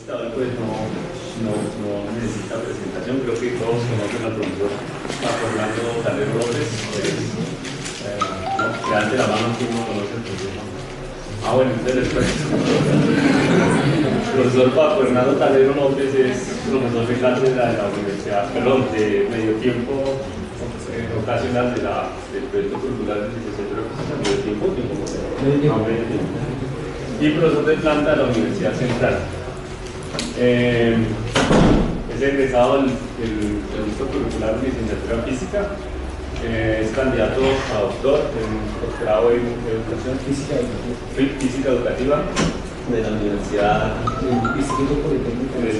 Hoy pues no necesita presentación, creo que todos conocen al profesor Fernando Calero López. Levante la mano quien no conoce el profesor. Bueno, entonces les cuento. El profesor Fernando Calero López es profesor de cátedra de la universidad, de medio tiempo ocasional del proyecto cultural del Centro de medio tiempo, y profesor de planta de la Universidad Central. Es egresado del proyecto curricular de licenciatura en física, es candidato a doctor en doctorado en educación física educativa de la Universidad del Instituto Politécnico del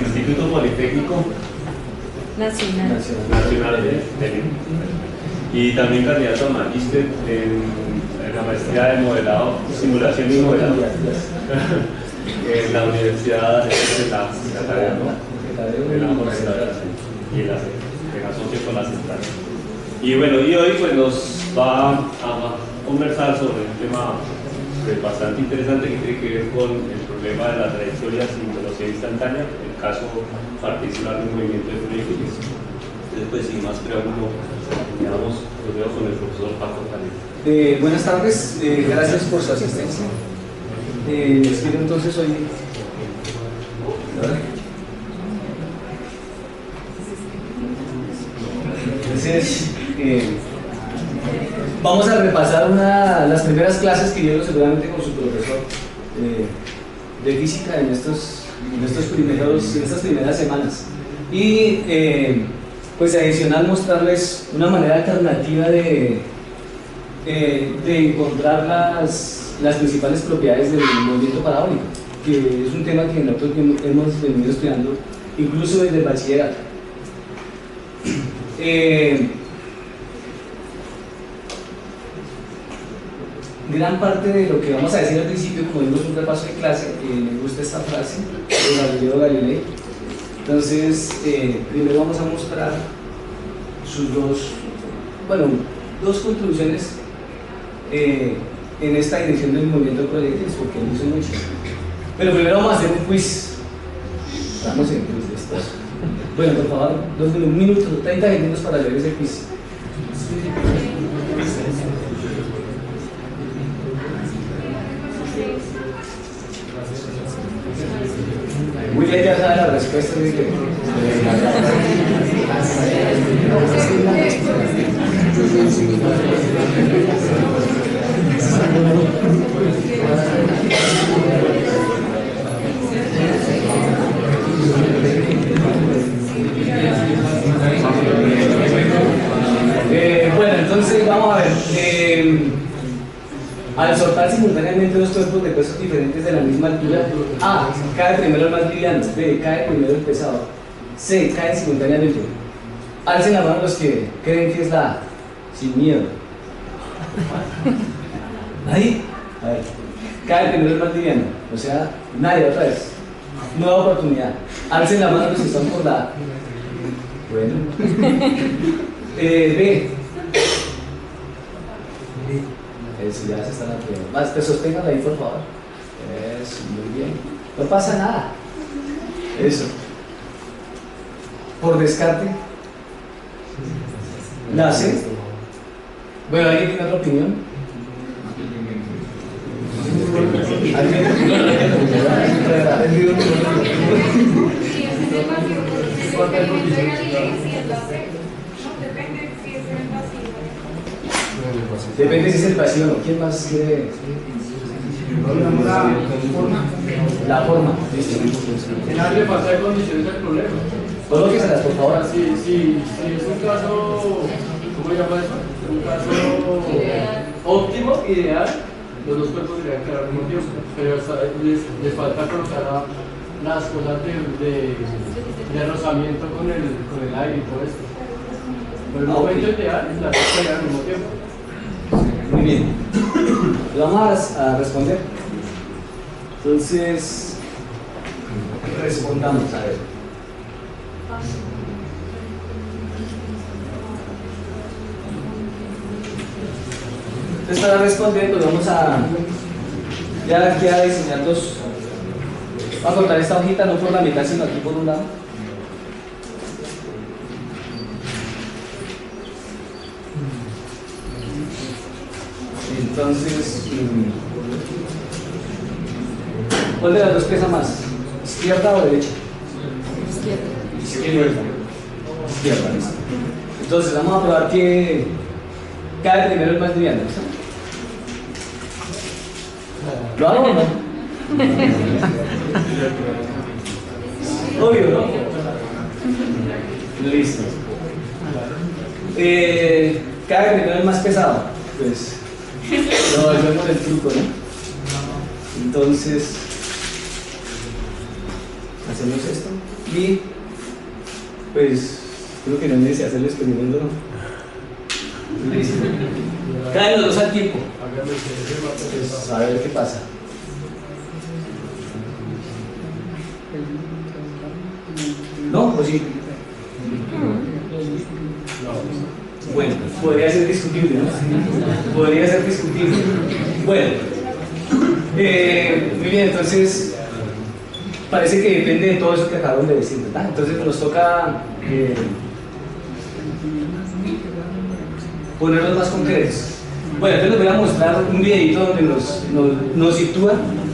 Instituto Politécnico Nacional de Lima, y también candidato a magíster en la maestría de modelado, simulación y modelado en la Universidad de la y en asocio con la Central. Y bueno, y hoy pues nos va a conversar sobre un tema bastante interesante que tiene que ver con el problema de la trayectoria sin velocidad instantánea, el caso particular del movimiento de proyectiles. Entonces, pues sin más preámbulo, los veo con el profesor Paco Calero. Buenas tardes, gracias por su asistencia. Les quiero entonces hoy. Entonces, vamos a repasar las primeras clases que dio seguramente con su profesor de física en estas primeras semanas. Y pues adicional mostrarles una manera alternativa de encontrar las principales propiedades del movimiento parabólico, que es un tema que nosotros hemos venido estudiando incluso desde el bachillerato. Gran parte de lo que vamos a decir al principio, como vimos un repaso de clase, me gusta esta frase de Galileo Galilei. Entonces, primero vamos a mostrar sus dos contribuciones en esta dirección del movimiento de proyectiles, porque no sé mucho. Pero primero vamos a hacer un quiz. Estamos en quiz de estos. Bueno, por favor, 1 minuto, 30 segundos para leer ese quiz. William ya sabe la respuesta. Bueno, entonces vamos a ver. Al soltar simultáneamente dos cuerpos de pesos diferentes de la misma altura, A, cae primero el más liviano, B, cae primero el pesado, C, cae simultáneamente. Alcen la mano los que creen que es la A, sin miedo. ¿Nadie? A ver, cae primero el más liviano, o sea, nadie, otra vez. Nueva oportunidad. Alcen la mano los que están por la A. Bueno. B. Eso ya se están aprendiendo. Más, te sostengan ahí, por favor. Eso, muy bien. No pasa nada. Eso. Por descarte. La C. Bueno, ¿alguien tiene otra opinión? Depende si es el vacío o no. ¿Quién más quiere? La forma. En área de falta de condiciones del problema. Colóqueselas, por favor. Si es un caso, ¿cómo se llama eso? Un caso óptimo, ideal, los dos cuerpos deberían quedar al mismo tiempo, pero les falta colocar las cosas de rozamiento con el aire y todo esto. Pero el momento ideal es la quedar al mismo tiempo. Muy bien. Vamos a responder. Entonces, respondamos a ver. Entonces, para responder, pues vamos a Ya queda diseñar dos. Voy a cortar esta hojita no por la mitad, sino aquí por un lado. Entonces, ¿cuál de las dos pesa más? ¿Izquierda o derecha? Izquierda. Izquierda, listo. Entonces, vamos a probar que cada primero es más liviano, ¿listo? ¿Lo hago o no? Obvio, ¿no? Listo. Cada primero es más pesado. Pues, lo volvemos el truco, ¿no? Entonces, hacemos esto y, pues, creo que no necesito hacer el experimento, ¿no? Listo. Caen los dos al tiempo. Pues, a ver qué pasa. ¿No? ¿O sí? Bueno, podría ser discutible, ¿no? Podría ser discutible. Bueno, muy bien, entonces parece que depende de todo eso que acabamos de decir, ¿verdad? Entonces nos toca ponerlos más concretos. Bueno, entonces les voy a mostrar un videito donde nos sitúa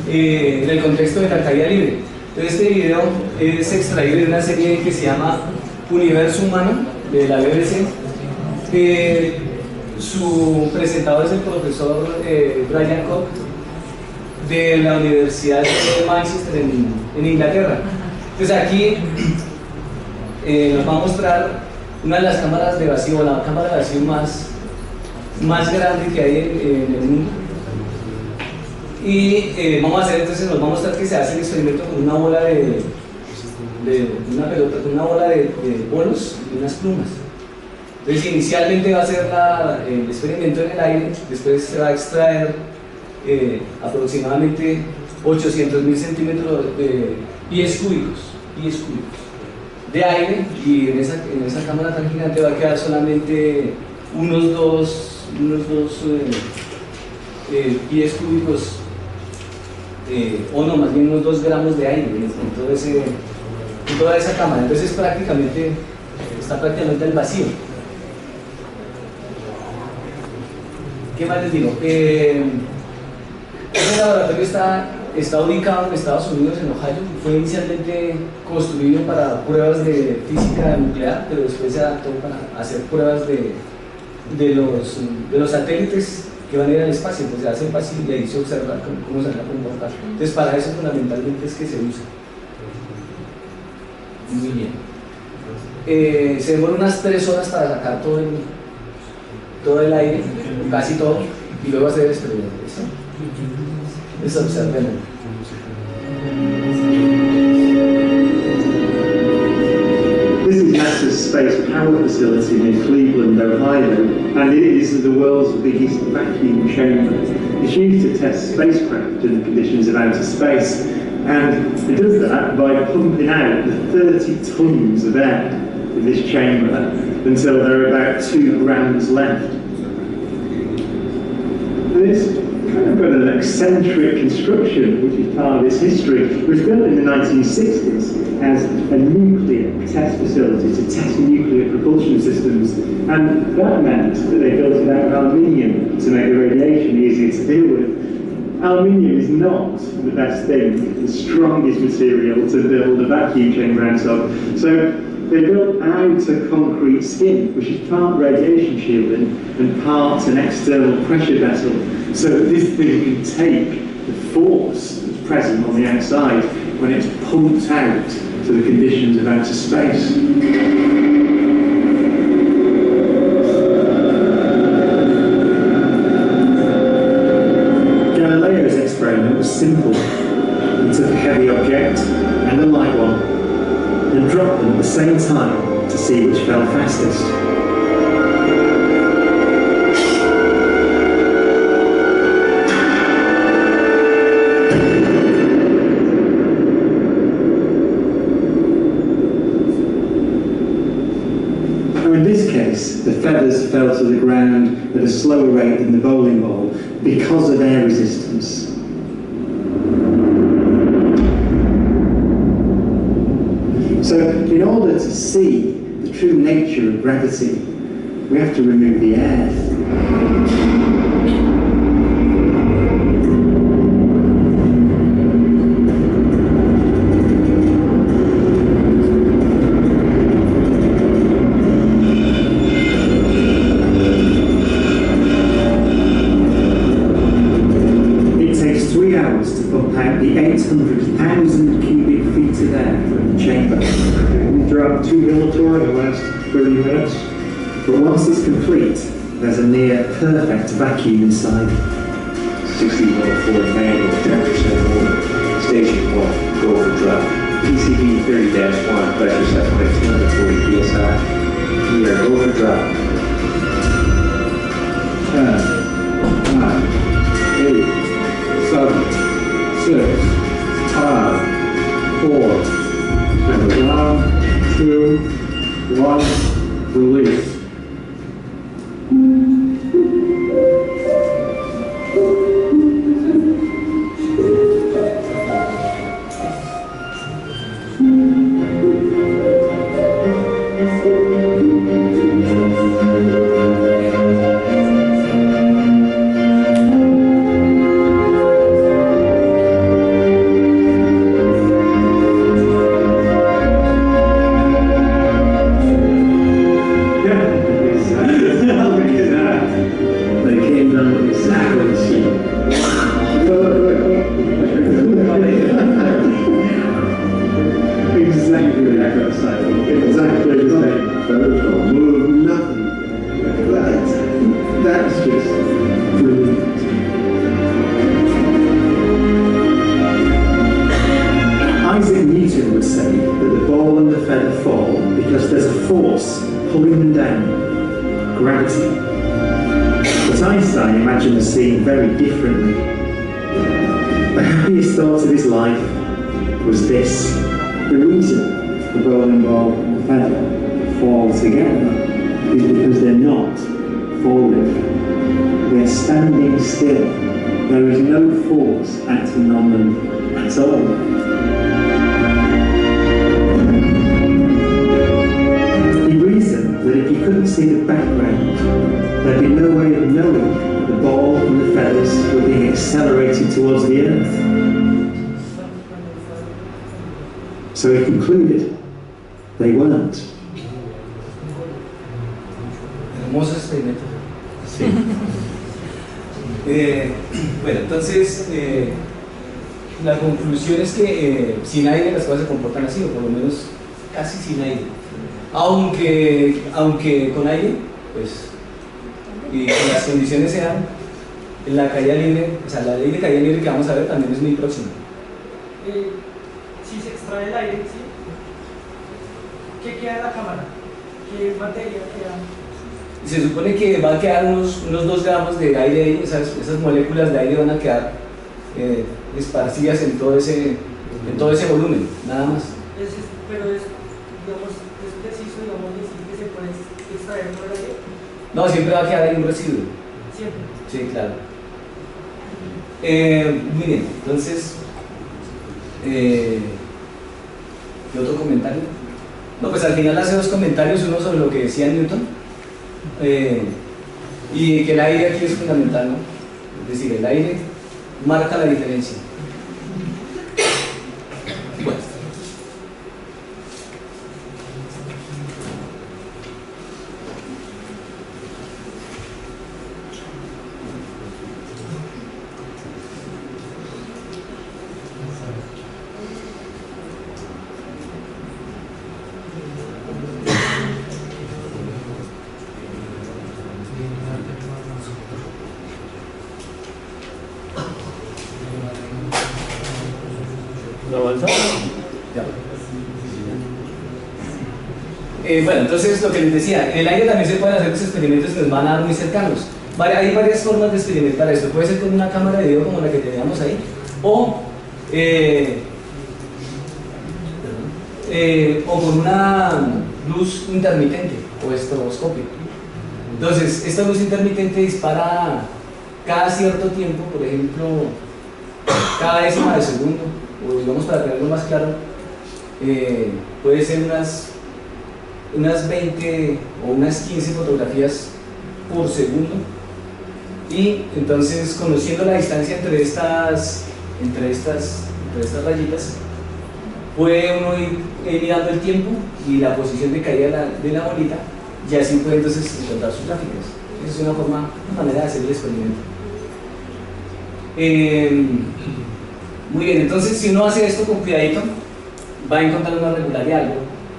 en el contexto de la caída libre. Entonces este video es extraído de una serie que se llama Universo Humano, de la BBC. Su presentador es el profesor Brian Cook, de la Universidad de Manchester en Inglaterra. Entonces aquí nos va a mostrar una de las cámaras de vacío, la cámara de vacío más grande que hay en el mundo. Y vamos a hacer, entonces nos va a mostrar que se hace el experimento con una bola una pelota, con una bola de bolos y unas plumas. Entonces inicialmente va a ser el experimento en el aire, después se va a extraer aproximadamente 800.000 centímetros de pies cúbicos de aire, y en esa cámara tan gigante va a quedar solamente unos dos pies cúbicos, o no, más bien unos 2 gramos de aire en toda esa cámara. Entonces está prácticamente el vacío. ¿Qué más les digo? Este laboratorio está ubicado en Estados Unidos, en Ohio. Fue inicialmente construido para pruebas de física nuclear, pero después se adaptó para hacer pruebas de los satélites que van a ir al espacio. Pues se hace fácil y ahí se observa cómo se van a comportar. Entonces para eso fundamentalmente es que se usa. Muy bien. Se demora unas 3 horas para sacar todo el aire, casi todo, y luego hacer el experimento. Eso observen. This is NASA's Space Power Facility near Cleveland, Ohio, and it is the world's biggest vacuum chamber. It's used to test spacecraft in the conditions of outer space, and it does that by pumping out the 30 tons of air in this chamber until there are about 2 grams left. And it's kind of got an eccentric construction, which is part of its history. It was built in the 1960s as a nuclear test facility to test nuclear propulsion systems, and that meant that they built it out of aluminium to make the radiation easier to deal with. Aluminium is not the best thing, the strongest material to build a vacuum chamber out of. So they built out a concrete skin, which is part radiation shielding and part an external pressure vessel, so that this thing can take the force that's present on the outside when it's pumped out to the conditions of outer space. Galileo's experiment was simple. He took a heavy object and a light one and dropped them at the same time to see which fell fastest. In this case, the feathers fell to the ground at a slower rate than the bowling ball because of air resistance. So in order to see the true nature of gravity, we have to remove the air. The 800,000 cubic feet of air from the chamber. We drop 2 millitour in the last 30 minutes. But once it's complete, there's a near perfect vacuum inside. 60 millitour manual, 10% water. Station 1, go over drop. PCB 30-1, pressure set point 240 psi. We are over drop. 10, 9, 8, 7, 6, 5, 4, down, 2, 1, release. Very differently. The happiest thought of his life was this: the reason the ball and ball and feather fall together is because they're not falling. They're standing still. There is no force acting on them at all. He reasoned that if you couldn't see the background, there'd be no way of knowing the ball and the feathers were being accelerated towards the earth. So he concluded they weren't. Hermoso experimento. Sí. Bueno, entonces la conclusión es que sin aire las cosas se comportan así, o por lo menos casi sin aire. Aunque con aire, pues, y que las condiciones sean en la caída libre, o sea, la ley de caída libre que vamos a ver también es muy próxima. Si se extrae el aire, ¿sí? ¿Qué queda en la cámara? ¿Qué materia queda? Se supone que va a quedar unos 2 gramos de aire ahí, esas moléculas de aire van a quedar esparcidas en todo ese volumen, nada más. Pero es preciso, digamos, decir que se puede extraer por el aire. No, siempre va a quedar ahí un residuo. Siempre. Sí, claro. Muy bien, entonces, ¿qué otro comentario? No, pues al final hace 2 comentarios, uno sobre lo que decía Newton, y que el aire aquí es fundamental, ¿no? Es decir, el aire marca la diferencia. Bueno. Bueno, entonces lo que les decía, en el aire también se pueden hacer los experimentos que nos van a dar muy cercanos. Hay varias formas de experimentar esto. Puede ser con una cámara de video como la que teníamos ahí, o con una luz intermitente o estroboscopio. Entonces, esta luz intermitente dispara cada cierto tiempo, por ejemplo, cada décima de segundo, o digamos para tenerlo más claro, puede ser unas 20 o unas 15 fotografías por segundo, y entonces conociendo la distancia entre estas rayitas, puede uno ir mirando el tiempo y la posición de caída de la bolita, y así puede entonces encontrar sus gráficas. Esa es una manera de hacer el experimento. Muy bien, entonces si uno hace esto con cuidadito, va a encontrar una regularidad, algo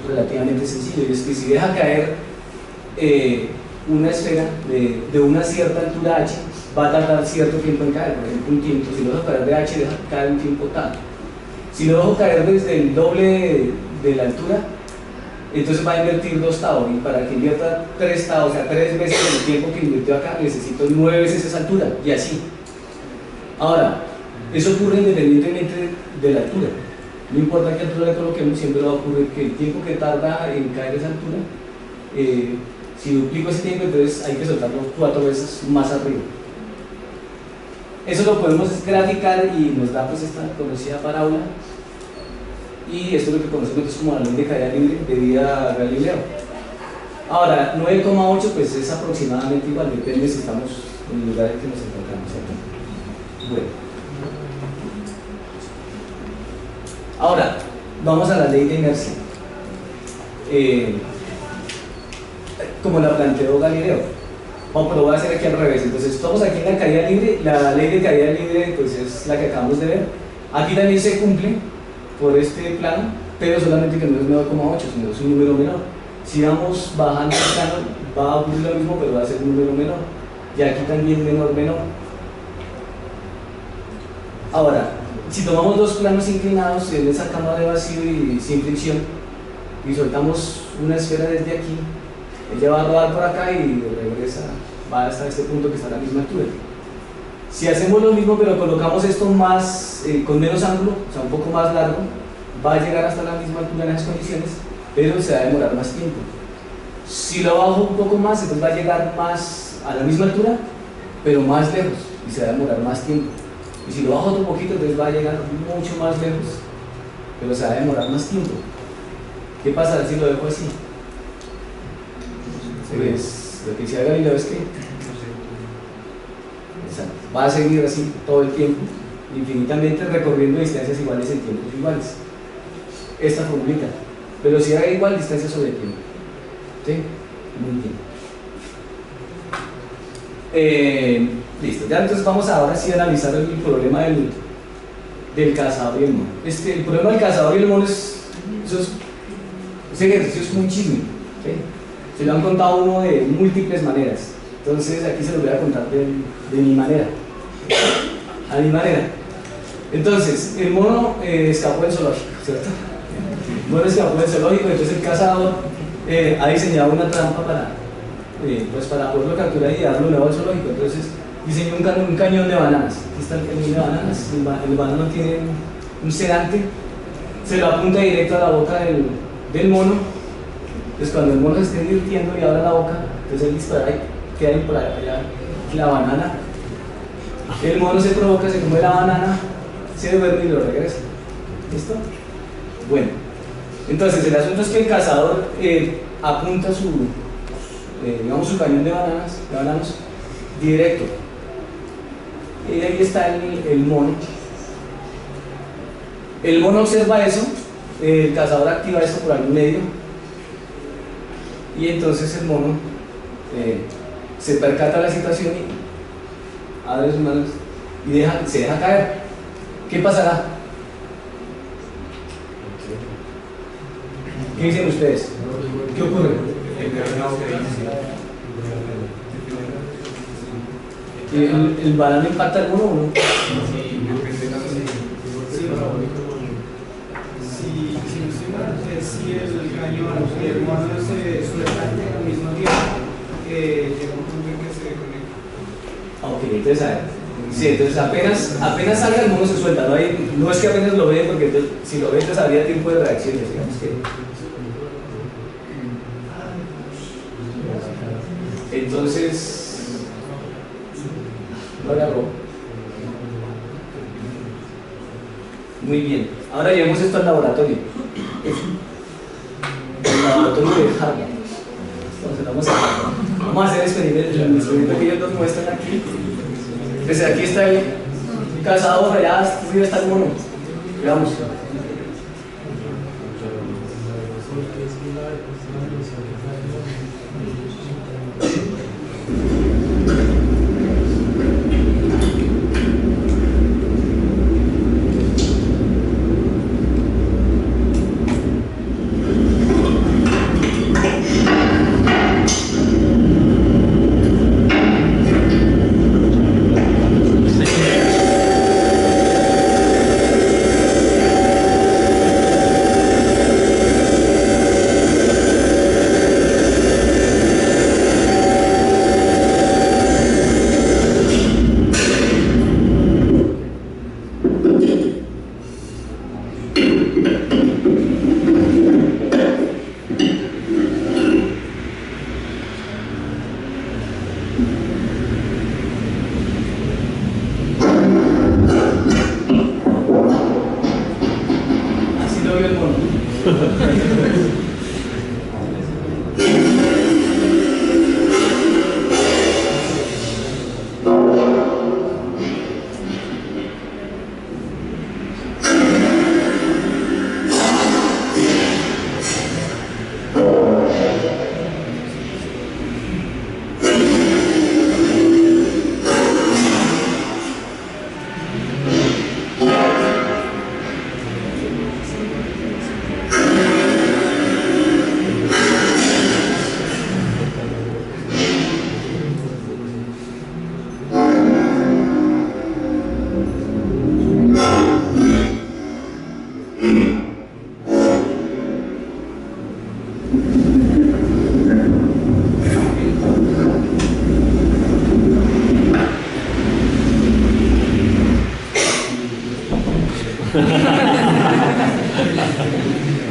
relativamente sencillo, y es que si deja caer una esfera de una cierta altura h, va a tardar cierto tiempo en caer, por ejemplo un tiempo. Si lo dejo caer de h, deja caer un tiempo tal. Si lo dejo caer desde el doble de la altura, entonces va a invertir 2 tau, y para que invierta 3 tau, o sea 3 veces el tiempo que invirtió acá, necesito 9 veces esa altura, y así. Ahora, eso ocurre independientemente de la altura. No importa qué altura le coloquemos, siempre va a ocurrir que el tiempo que tarda en caer esa altura, si duplico ese tiempo, entonces hay que soltarlo 4 veces más arriba. Eso lo podemos graficar y nos da pues esta conocida parábola, y esto es lo que conocemos como la ley de caída libre debida a Galileo. Ahora, 9,8 pues es aproximadamente igual, depende si estamos en el lugar en que nos encontramos, ¿cierto? Bueno. Ahora, vamos a la ley de inercia, como la planteó Galileo. Vamos, pero lo voy a hacer aquí al revés. Entonces, estamos aquí en la caída libre. La ley de caída libre pues es la que acabamos de ver. Aquí también se cumple por este plano, pero solamente que no es 9,8, sino es un número menor. Si vamos bajando el plano, va a ocurrir lo mismo, pero va a ser un número menor. Y aquí también menor. Ahora, si tomamos 2 planos inclinados en esa cámara de vacío y sin fricción, y soltamos una esfera desde aquí, ella va a rodar por acá y regresa, va hasta este punto que está a la misma altura. Si hacemos lo mismo pero colocamos esto más, con menos ángulo, o sea un poco más largo, va a llegar hasta la misma altura en esas condiciones, pero se va a demorar más tiempo. Si lo bajo un poco más, entonces va a llegar más a la misma altura, pero más lejos, y se va a demorar más tiempo. Y si lo bajo otro poquito, entonces va a llegar mucho más lejos, pero se va a demorar más tiempo. ¿Qué pasa si lo dejo así? Pues lo que decía Galileo es que va a seguir así todo el tiempo, infinitamente, recorriendo distancias iguales en tiempos iguales. Esta formulita, velocidad igual, distancia sobre el tiempo. ¿Sí? Muy bien. Listo, ya entonces vamos ahora sí a analizar el problema del cazador y el mono. El problema del cazador y el mono ese ejercicio es muy chisme, ¿sí? Se lo han contado uno de múltiples maneras, entonces aquí se lo voy a contar de mi manera, a mi manera. Entonces, el mono escapó del zoológico, ¿cierto? El mono escapó del zoológico, entonces el cazador ha diseñado una trampa para poderlo capturar y darlo nuevo al zoológico. Entonces diseñó un cañón de bananas. Aquí está el cañón de bananas, el banano tiene un sedante, se lo apunta directo a la boca del mono. Entonces cuando el mono se esté divirtiendo y abra la boca, entonces él dispara y queda por allá la banana. El mono se provoca, se come la banana, se duerme y lo regresa. ¿Listo? Bueno, entonces el asunto es que el cazador apunta su cañón de bananos directo. Y ahí está el mono. El mono observa eso, el cazador activa esto por algún medio, y entonces el mono se percata de la situación y abre sus manos y se deja caer. ¿Qué pasará? ¿Qué dicen ustedes? ¿Qué ocurre? ¿El banano impacta al mono o no? Si el cañón y el mono se sueltan al mismo tiempo, llega un punto en que se desconecta. Ok, entonces a ver. Sí, entonces apenas salga el mono se suelta, no es que apenas lo ve, porque entonces, si lo ve entonces habría tiempo de reacciones, digamos que. Entonces lo agarró. Muy bien, ahora llevemos esto al laboratorio. Vamos a hacer el experimento que ellos nos muestran aquí. Desde aquí está el cazador, allá arriba está el mono. Veamos.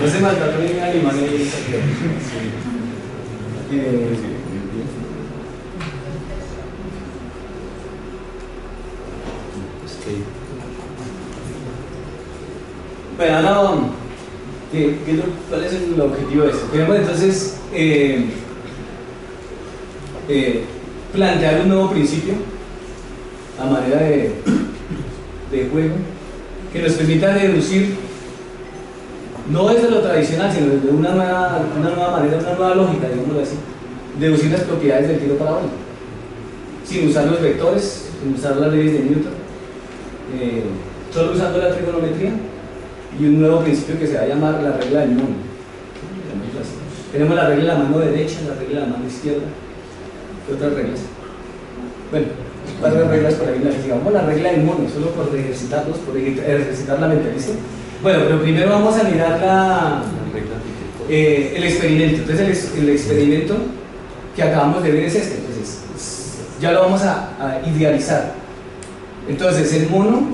No se maltrató ni un animal en esa tierra. Bueno, ahora vamos. ¿Cuál es el objetivo de esto? Queremos entonces plantear un nuevo principio a manera de juego que nos permita deducir, no desde lo tradicional, sino desde una nueva manera, una nueva lógica, digámoslo así, deducir las propiedades del tiro parabólico, sin usar los vectores, sin usar las leyes de Newton, solo usando la trigonometría y un nuevo principio que se va a llamar la regla del mono. Tenemos la regla de la mano derecha, la regla de la mano izquierda. ¿Qué otras reglas? Bueno, varias reglas por ahí, digamos la regla del mono, solo por ejercitarlos, por ejercitar la mente, ¿listo? Bueno, pero primero vamos a mirar el experimento. Entonces el experimento que acabamos de ver es este. Entonces, ya lo vamos a idealizar. Entonces el mono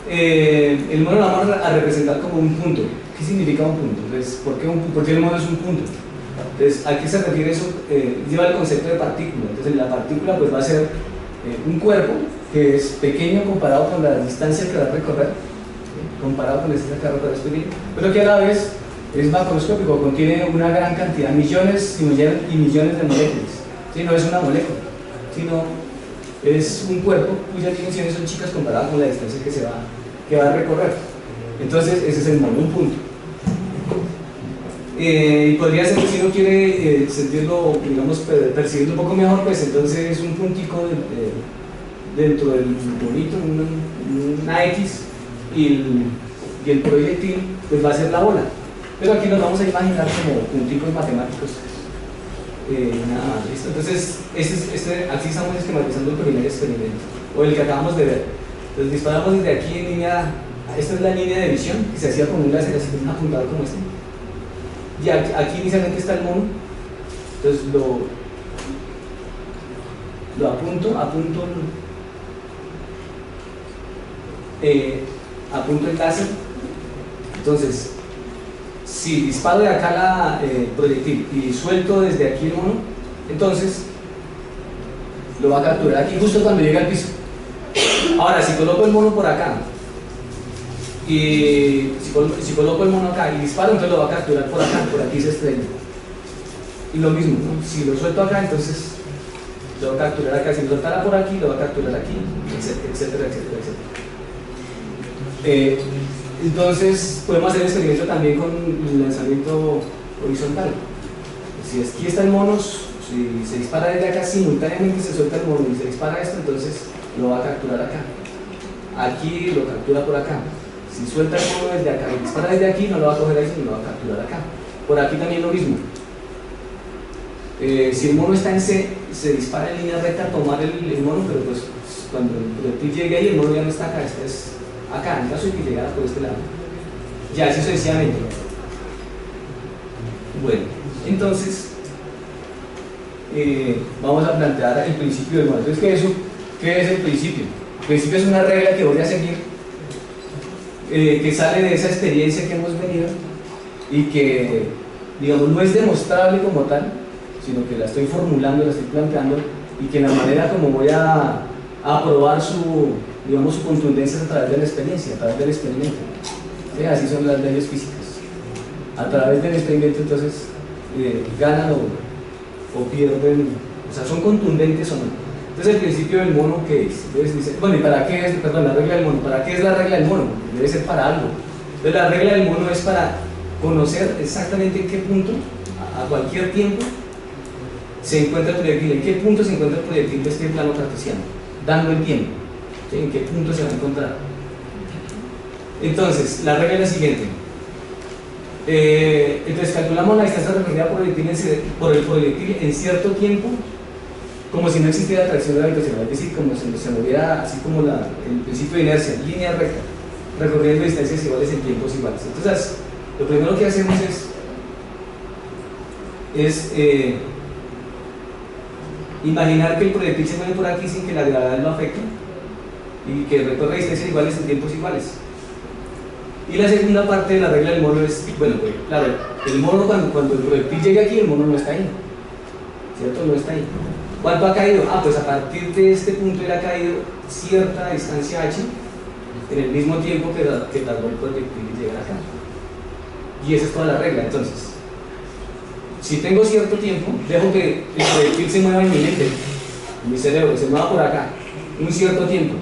lo vamos a representar como un punto. ¿Qué significa un punto? Entonces, ¿por qué el mono es un punto? Entonces, ¿a qué se refiere eso? Lleva el concepto de partícula. Entonces, la partícula pues, va a ser un cuerpo que es pequeño comparado con la distancia que va a recorrer, comparado con la distancia que va a recorrer, es pequeño, pero que a la vez es macroscópico, contiene una gran cantidad, millones y millones de moléculas. ¿Sí? No es una molécula, sino es un cuerpo cuyas dimensiones son chicas comparadas con la distancia que va a recorrer. Entonces, ese es el mono, un punto. Y podría ser que si uno quiere sentirlo, digamos, percibirlo un poco mejor, pues entonces es un puntico dentro del monito, una X, y el proyectil pues va a ser la bola. Pero aquí nos vamos a imaginar como punticos matemáticos, nada más, ¿listo? Entonces, así estamos esquematizando el primer experimento, o el que acabamos de ver. Entonces disparamos desde aquí en línea, esta es la línea de visión que se hacía con un láser así, un apuntador como este. Y aquí inicialmente está el mono, entonces lo apunto el láser. Entonces, si disparo de acá el proyectil y suelto desde aquí el mono, entonces lo va a capturar aquí justo cuando llega al piso. Ahora, si coloco el mono por acá, y si coloco el mono acá y disparo, entonces lo va a capturar por acá, por aquí se estrella. Y lo mismo, ¿no? Si lo suelto acá, entonces lo voy a capturar acá. Si lo soltara por aquí, lo voy a capturar aquí, etcétera, etcétera, etcétera. Entonces podemos hacer el experimento también con el lanzamiento horizontal. Si aquí está el mono, si se dispara desde acá, simultáneamente se suelta el mono y se dispara esto, entonces lo va a capturar acá. Aquí lo captura por acá. Si suelta el mono desde acá y dispara desde aquí, no lo va a coger ahí, sino lo va a capturar acá. Por aquí también lo mismo. Si el mono está en C, se dispara en línea recta a tomar el mono, pero pues cuando el proyectil llegue ahí, el mono ya no está acá, está es acá, en caso de que llegara por este lado. Ya, así sencillamente. Bueno, entonces vamos a plantear el principio del mono. Entonces, ¿qué es el principio? El principio es una regla que voy a seguir, que sale de esa experiencia que hemos venido y que, digamos, no es demostrable como tal, sino que la estoy formulando, la estoy planteando, y que la manera como voy a probar su, digamos, su contundencia es a través de la experiencia, a través del experimento. ¿Sí? Así son las leyes físicas. A través del experimento, entonces, ganan o pierden, o sea, son contundentes o no. Entonces, el principio del mono, ¿qué es? Entonces dice, bueno, ¿y para qué es, perdón, la regla del mono? ¿Para qué es la regla del mono? Debe ser para algo. Entonces, la regla del mono es para conocer exactamente en qué punto, a cualquier tiempo, se encuentra el proyectil, en qué punto se encuentra el proyectil de este plano cartesiano, dando el tiempo, ¿sí? En qué punto se va a encontrar. Entonces, la regla es la siguiente. Entonces, calculamos la distancia recorrida por el proyectil en cierto tiempo, como si no existiera atracción gravitacional, es decir, como si se moviera así como el principio de inercia, línea recta, recorriendo distancias iguales en tiempos iguales. Entonces, lo primero que hacemos es imaginar que el proyectil se mueve por aquí sin que la gravedad lo afecte y que recorre distancias iguales en tiempos iguales. Y la segunda parte de la regla del mono es, bueno, pues claro, el mono cuando el proyectil llega aquí, el mono no está ahí, ¿cierto? No está ahí. ¿Cuánto ha caído? Ah, pues a partir de este punto él ha caído cierta distancia h en el mismo tiempo que tardó el proyectil en llegar acá. Y esa es toda la regla. Entonces, si tengo cierto tiempo, dejo que el proyectil se mueva en mi mente, en mi cerebro, se mueva por acá, un cierto tiempo.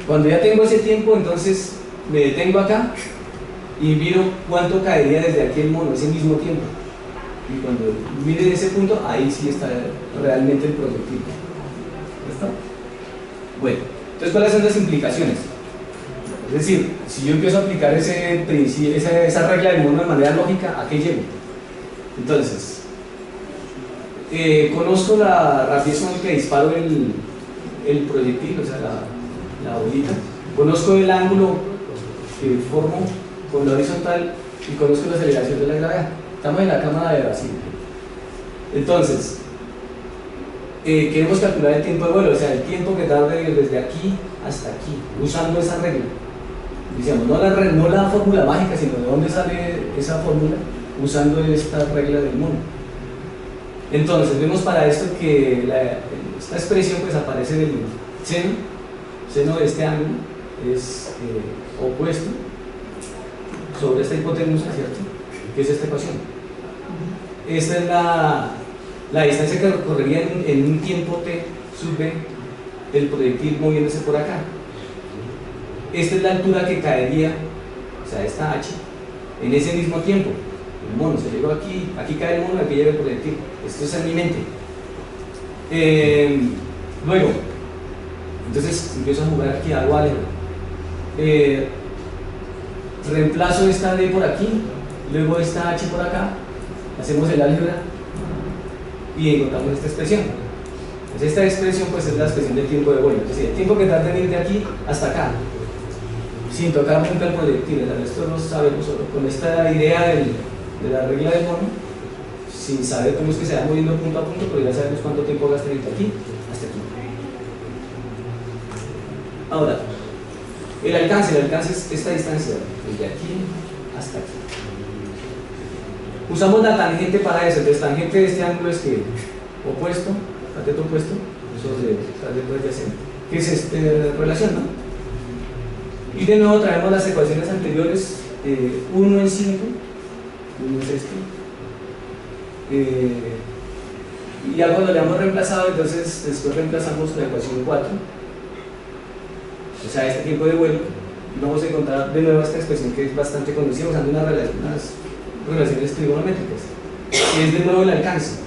Cuando ya tengo ese tiempo, entonces me detengo acá y miro cuánto caería desde aquí el mono, ese mismo tiempo. Y cuando mire ese punto, ahí sí está realmente el proyectil. ¿Listo? Bueno, entonces, ¿cuáles son las implicaciones? Es decir, si yo empiezo a aplicar ese principio, esa regla del mono de manera lógica, ¿a qué llego? Entonces, conozco la rapidez con la que disparo el proyectil, o sea, la bolita. Conozco el ángulo que formo con la horizontal y conozco la aceleración de la gravedad. Estamos en la cámara de Brasil. Entonces, queremos calcular el tiempo de vuelo, o sea, el tiempo que tarde desde aquí hasta aquí, usando esa regla. Decíamos, no la fórmula mágica, sino de dónde sale esa fórmula, usando esta regla del mono. Entonces, vemos para esto que esta expresión pues aparece del seno de este ángulo es opuesto sobre esta hipotenusa, ¿cierto? Que es esta ecuación. Esta es la distancia que recorrería en un tiempo t sub b el proyectil moviéndose por acá. Esta es la altura que caería, o sea, esta h, en ese mismo tiempo. El mono se llegó aquí, aquí cae el mono, aquí llega el proyectil. Esto es en mi mente. Luego, entonces empiezo a jugar aquí, hago álgebra. Reemplazo esta d por aquí, luego esta h por acá, hacemos el álgebra y encontramos esta expresión. Entonces, esta expresión pues es la expresión del tiempo de vuelo, es decir, el tiempo que tarda en ir de aquí hasta acá, sin tocar nunca el proyectil. Esto lo sabemos solo con esta idea de la regla del mono, sin saber cómo es que se va moviendo punto a punto, pero ya sabemos cuánto tiempo gasta de aquí hasta aquí. Ahora, el alcance es esta distancia, desde aquí hasta aquí. Usamos la tangente para eso. Entonces, tangente de este ángulo es que opuesto, cateto opuesto, sobre cateto adyacente, que es esta relación, ¿no? Y de nuevo traemos las ecuaciones anteriores, 1 en 5, 1 es esto, y ya cuando le hemos reemplazado, entonces después reemplazamos la ecuación 4, o sea, este tiempo de vuelo, y vamos a encontrar de nuevo esta expresión que es bastante conocida usando unas relaciones trigonométricas, que es de nuevo el alcance.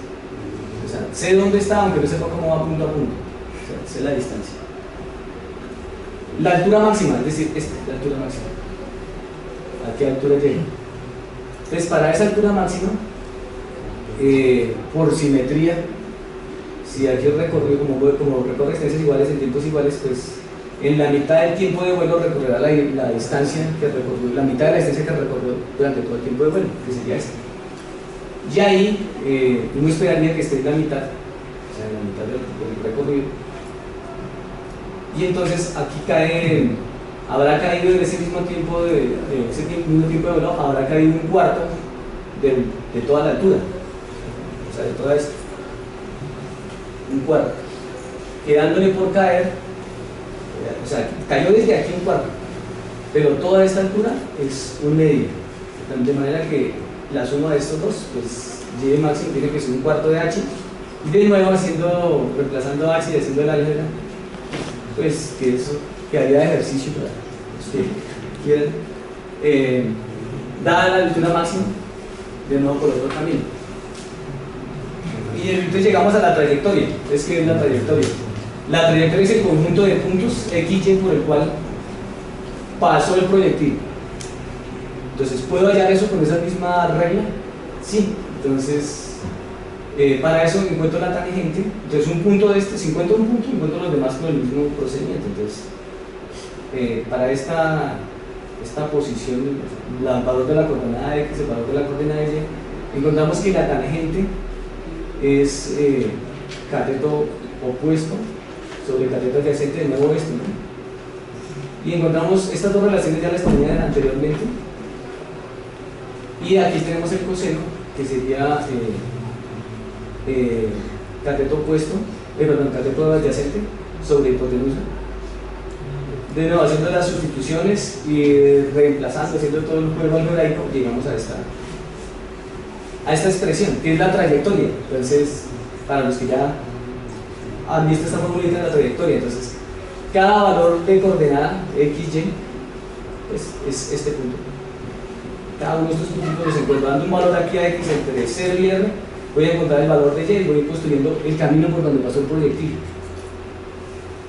O sea, sé dónde está, aunque no sepa cómo va punto a punto, o sea, sé la distancia. La altura máxima, es decir, esta es la altura máxima. ¿A qué altura llega? Entonces, para esa altura máxima, por simetría, si aquí el recorrido, como recorre distancias iguales en tiempos iguales, pues en la mitad del tiempo de vuelo recorrerá la distancia que recorrió, la mitad de la distancia que recorrió durante todo el tiempo de vuelo, que sería esta. Y ahí uno esperaría que esté en la mitad, o sea, en la mitad del recorrido. Y entonces aquí habrá caído en ese mismo tiempo mismo tiempo de vuelo, habrá caído un cuarto de toda la altura, o sea, de toda esta, un cuarto, quedándole por caer, o sea, cayó desde aquí un cuarto, pero toda esta altura es un medio, de manera que la suma de estos dos, pues y máximo tiene que ser un cuarto de h, y de nuevo reemplazando h y haciendo el álgebra, pues que eso quedaría de ejercicio para los que quieran, dada la altura máxima, de nuevo por otro camino. Y entonces llegamos a la trayectoria. Entonces, ¿qué es la trayectoria? La trayectoria es el conjunto de puntos x, y por el cual pasó el proyectil. Entonces, ¿puedo hallar eso con esa misma regla? Sí. Entonces, para eso encuentro la tangente. Entonces, un punto de este, si encuentro un punto, encuentro los demás con el mismo procedimiento. Entonces, para esta posición, el valor de la coordenada x, el valor de la coordenada y, encontramos que la tangente es cateto opuesto sobre cateto adyacente, de nuevo esto, ¿no? Y encontramos estas dos relaciones, ya las tenía anteriormente, y aquí tenemos el coseno, que sería cateto opuesto, cateto adyacente sobre hipotenusa. De nuevo, haciendo las sustituciones y reemplazando, haciendo todo el juego algebraico, llegamos a esta expresión, que es la trayectoria. Entonces, para los que ya han visto esta formulita de la trayectoria, entonces, cada valor de coordenada x, y, pues, es este punto. Cada uno de estos puntos, encontrando un valor aquí a x entre 0 y r, voy a encontrar el valor de y y voy a ir construyendo el camino por donde pasó el proyectil.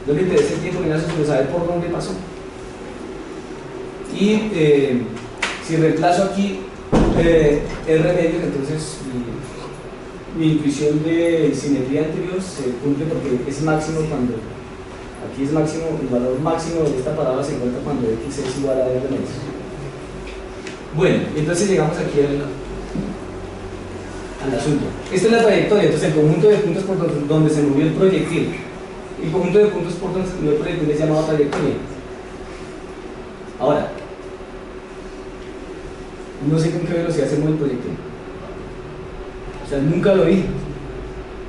No me interesa el tiempo que me hace sobre saber por dónde pasó. Y si reemplazo aquí R medios, entonces mi intuición de simetría anterior se cumple porque es máximo cuando aquí es máximo, el valor máximo de esta parábola se encuentra cuando x es igual a R medios. Bueno, entonces llegamos aquí al asunto. Esta es la trayectoria, entonces el conjunto de puntos por donde se movió el proyectil. El conjunto de puntos por donde se movió el proyectil es llamado trayectoria. Ahora, no sé con qué velocidad se mueve el proyectil. O sea, nunca lo vi.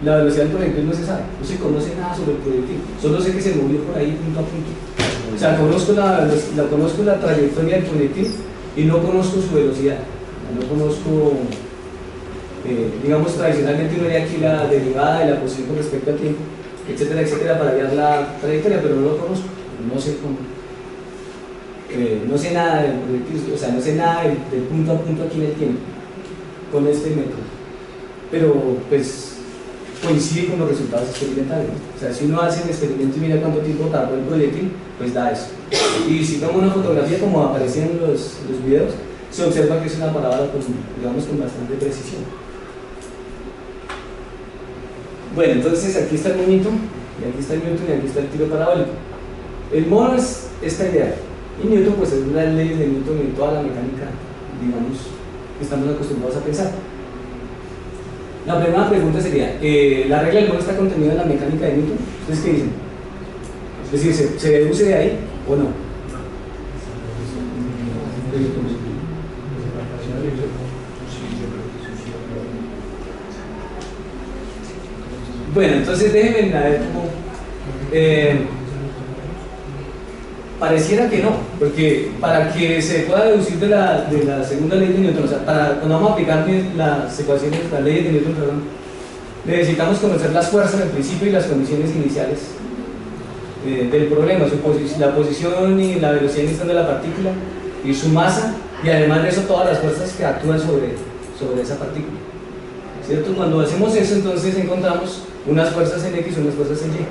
La velocidad del proyectil no se sabe, no se conoce nada sobre el proyectil. Solo sé que se movió por ahí punto a punto. O sea, conozco la trayectoria del proyectil y no conozco su velocidad. No conozco, digamos, tradicionalmente uno haría aquí la derivada de la posición con respecto al tiempo, etcétera, etcétera, para hallar la trayectoria, pero no lo conozco, no sé cómo. No sé nada del proyectil, o sea, no sé nada del punto a punto aquí en el tiempo, con este método. Pero, pues, coincide con los resultados experimentales, ¿no? O sea, si uno hace un experimento y mira cuánto tiempo tardó el proyectil, pues da eso. Y si tomo una fotografía como aparecía en los videos, se observa que es una parábola, pues, digamos, con bastante precisión. Bueno, entonces aquí está el momento, y aquí está el Newton, y aquí está el tiro parabólico. El mono es esta idea, y Newton, pues, es las leyes de Newton en toda la mecánica, digamos, que estamos acostumbrados a pensar. La primera pregunta sería, ¿la regla del mono está contenida en la mecánica de Newton? ¿Ustedes qué dicen? Es decir, ¿se deduce de ahí o no? Bueno, entonces déjenme ver cómo... pareciera que no, porque para que se pueda deducir de la segunda ley de Newton, o sea, cuando vamos a aplicar las ecuaciones, las leyes de Newton, perdón, necesitamos conocer las fuerzas del principio y las condiciones iniciales del problema, la posición y la velocidad inicial de la partícula y su masa, y además de eso todas las fuerzas que actúan sobre esa partícula, ¿cierto? Cuando hacemos eso, entonces encontramos unas fuerzas en X y unas fuerzas en Y,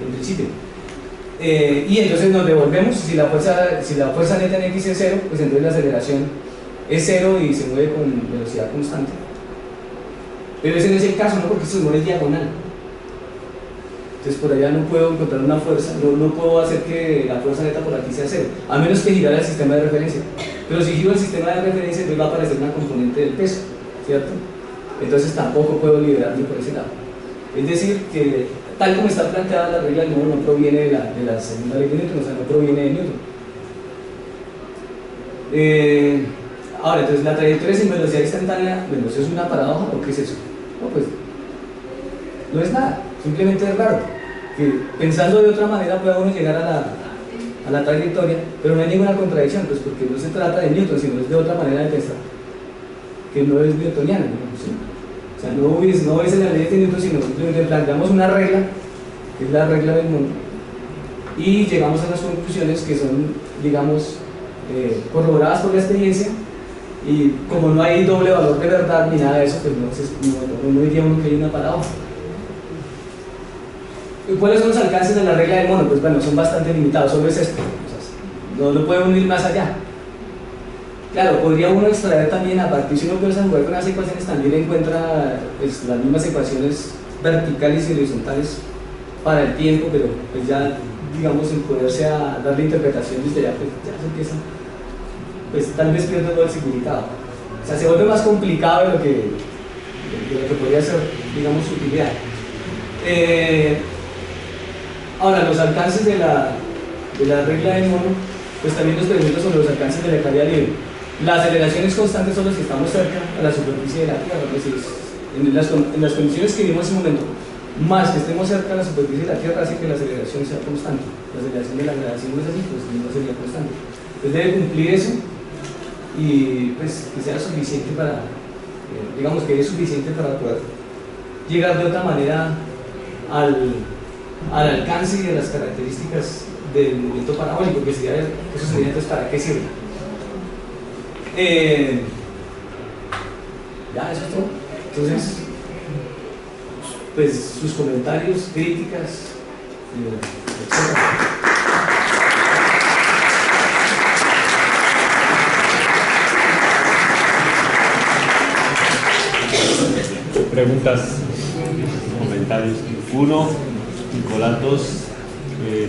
en principio. Y entonces nos devolvemos, si la fuerza neta en X es 0, pues entonces la aceleración es 0 y se mueve con velocidad constante. Pero ese no es el caso, ¿no? Porque se mueve diagonal. Entonces por allá no puedo encontrar una fuerza, no puedo hacer que la fuerza neta por aquí sea 0, a menos que girar el sistema de referencia. Pero si giro el sistema de referencia, entonces va a aparecer una componente del peso, ¿cierto? Entonces tampoco puedo liberarme por ese lado. Es decir, que tal como está planteada la regla del modo no proviene de la segunda ley de Newton, o sea, no proviene de Newton. Ahora, entonces la trayectoria sin velocidad instantánea, bueno, ¿eso es una paradoja o qué es eso? No, pues no es nada, simplemente es raro que pensando de otra manera pueda uno llegar a la trayectoria, pero no hay ninguna contradicción, pues porque no se trata de Newton, sino es de otra manera de pensar, que no es newtoniana, ¿no? ¿Sí? O sea, no es en la ley de Newton, sino simplemente planteamos una regla, que es la regla del mundo, y llegamos a unas conclusiones que son, digamos, corroboradas por la experiencia, y como no hay doble valor de verdad ni nada de eso, pues no diría uno que hay una paradoja. ¿Y cuáles son los alcances de la regla del mono? Pues bueno, son bastante limitados, solo es esto, o sea, no puede uno ir más allá. Claro, podría uno extraer también, a partir si uno empieza a jugar con las ecuaciones, también encuentra pues, las mismas ecuaciones verticales y horizontales para el tiempo, pero pues ya, digamos, en poderse a darle interpretación desde allá, pues ya se empieza, pues tal vez pierde todo el significado. O sea, se vuelve más complicado de lo que podría ser, digamos, su utilidad. Ahora, los alcances de la regla del mono, pues también nos pregunta sobre los alcances de la caída libre. La aceleración es constante solo si estamos cerca a la superficie de la Tierra, es decir, en las condiciones que vimos en ese momento, más que estemos cerca a la superficie de la Tierra, hace que la aceleración sea constante. La aceleración de la gravedad no es así, pues no sería constante. Entonces debe cumplir eso y pues que sea suficiente para, digamos que es suficiente para poder llegar de otra manera al alcance y a las características del movimiento parabólico, que sería, eso sería entonces para qué sirve. Ya, eso es todo. Entonces, pues sus comentarios, críticas, etc. Preguntas, comentarios. 1, Nicolás 2,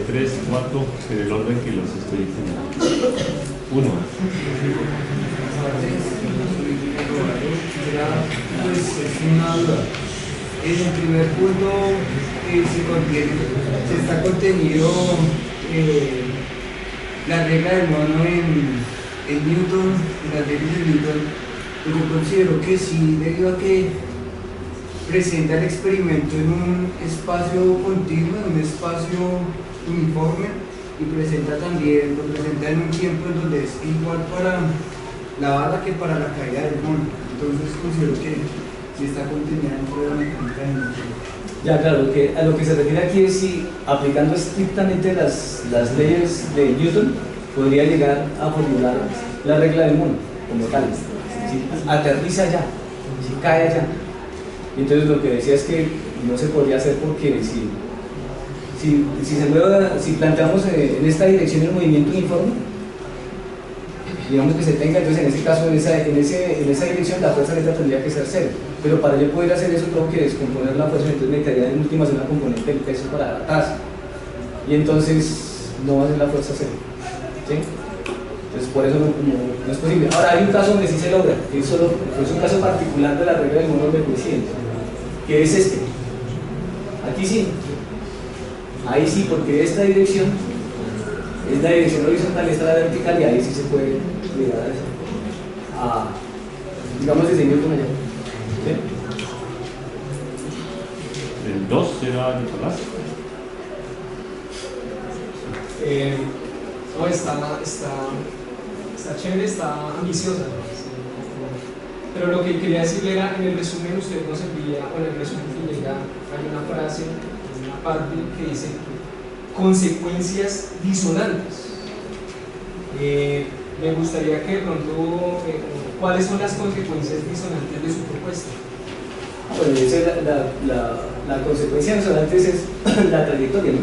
3, 4, en el orden que los estoy diciendo. 1. Pues es una duda. En el primer punto está contenido la regla del mono en Newton, en las leyes de Newton. Yo considero que sí, debido a que presenta el experimento en un espacio continuo, en un espacio uniforme, y lo presenta en un tiempo en donde es igual para la barra que para la caída del mono. Entonces considero que sí está contenida dentro de la mecánica de Newton. Ya, claro, a lo que se refiere aquí es si aplicando estrictamente las leyes de Newton podría llegar a formular la regla del mono como tal, si aterriza allá, si cae allá. Y entonces lo que decía es que no se podría hacer porque si planteamos en esta dirección el movimiento uniforme, digamos que se tenga, entonces en ese caso, en esa dirección la fuerza neta tendría que ser 0, pero para yo poder hacer eso tengo que descomponer la fuerza, entonces me quedaría en últimas una componente del peso para atrás, y entonces no va a ser la fuerza 0, ¿sí? Entonces por eso no es posible. Ahora hay un caso donde sí se logra, que es un caso particular de la regla del mono de coincidente, que es este. Aquí sí, ahí sí, porque esta dirección es la dirección horizontal, esta la vertical, y ahí sí se puede llegar a digamos desde Newton allá. ¿Sí? El 2 será Nicolás. No, está chévere, está ambiciosa. Pero lo que quería decirle era, en el resumen usted nos envía, o en el resumen que llega, hay una frase, una parte que dice consecuencias disonantes. Me gustaría que de pronto, ¿cuáles son las consecuencias disonantes de su propuesta? Bueno, esa es la consecuencia disonante es la trayectoria, ¿no?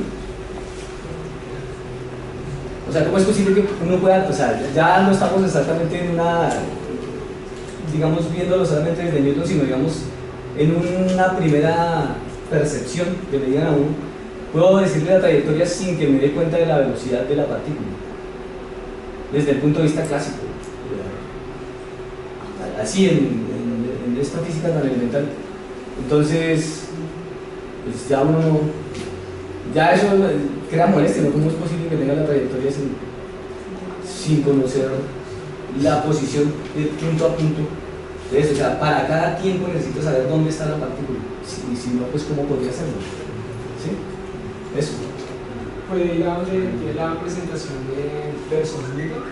O sea, ¿cómo es posible que uno pueda, o sea, ya no estamos exactamente en una, digamos, viéndolo solamente desde Newton, sino digamos, en una primera percepción que me digan a uno, puedo decirle la trayectoria sin que me dé cuenta de la velocidad de la partícula, desde el punto de vista clásico, así en esta física tan elemental. Entonces, pues ya uno, ya eso crea molestia, ¿no? ¿Cómo es posible que tenga la trayectoria sin conocer la posición de punto a punto? Entonces, o sea, para cada tiempo necesito saber dónde está la partícula, y si no, pues cómo podría hacerlo, ¿sí? Eso. Puede ir a donde la presentación de Versus Newton.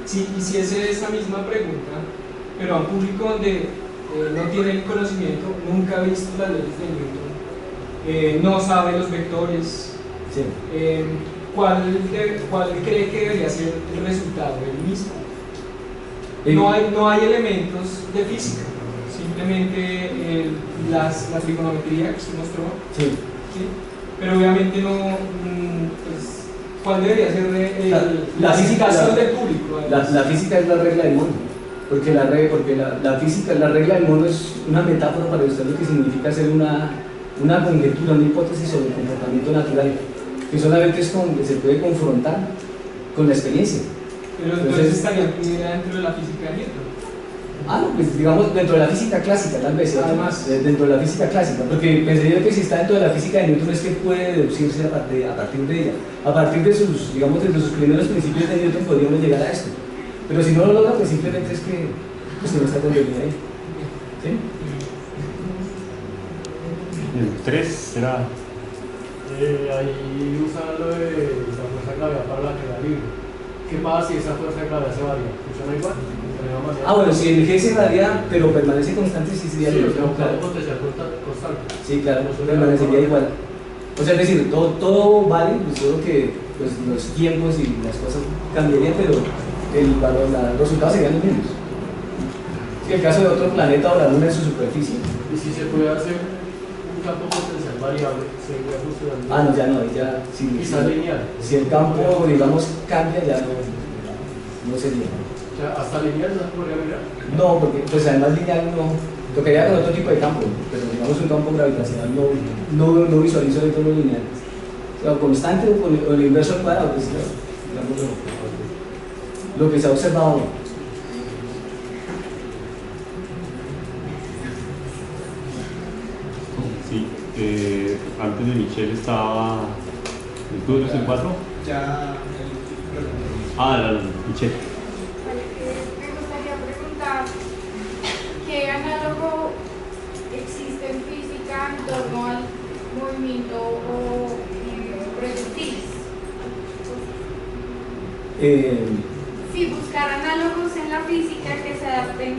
Sí, y si es esa misma pregunta, pero a un público donde no tiene el conocimiento, nunca ha visto las leyes de Newton, no sabe los vectores, Sí. ¿cuál cree que debería ser el resultado? ¿El mismo? No hay elementos de física, simplemente la trigonometría que usted mostró, Sí. ¿sí? Pero obviamente no, pues, ¿cuál debería ser la citación del público? La física es la regla del mundo, porque la física, la regla del mundo es una metáfora para usted lo que significa ser una conjetura, una hipótesis sobre el comportamiento natural, que solamente es que se puede confrontar con la experiencia. Pero entonces estaría incluida dentro de la física de Newton. No, pues digamos dentro de la física clásica, tal vez, además, dentro de la física clásica, porque pensaría que si está dentro de la física de Newton es que puede deducirse a partir de ella. A partir de sus, digamos, de sus primeros principios de Newton podríamos llegar a esto. Pero si no lo logra, pues simplemente es que pues, no está contenida ahí. ¿Sí? El 3 será. Ahí usa lo de la fuerza de gravedad para la caída libre. ¿Qué pasa si esa fuerza de gravedad se varía? ¿Funciona igual? Bueno, si el G se varía, pero permanece constante, sí sería sí, igual. claro. Potencial constante. Sí, claro, permanecería igual. O sea, es decir, todo vale, pues solo que pues, los tiempos y las cosas cambiarían, pero el valor, los resultados serían los mismos. Si el caso de otro planeta o la luna en su superficie. ¿Y si se puede hacer un campo potencial variable, seguiría funcionando? No, ya no, ya sí. Quizás lineal. Si el campo, digamos, cambia, ya no sería. O sea, ¿hasta lineal no se podría mirar? No, porque pues además lineal no. Tocaría con otro tipo de campo, pero digamos un campo gravitacional no visualizo dentro de lo lineal. O sea, constante o el inverso al cuadrado, pues digamos lo que se ha observado. Sí, antes de Michelle estaba. ¿El tuyo es el 4? Ya. Michelle. Me gustaría preguntar, ¿qué análogo existe en física en torno al movimiento o proyectiles? Sí, buscar análogos en la física que se adapten.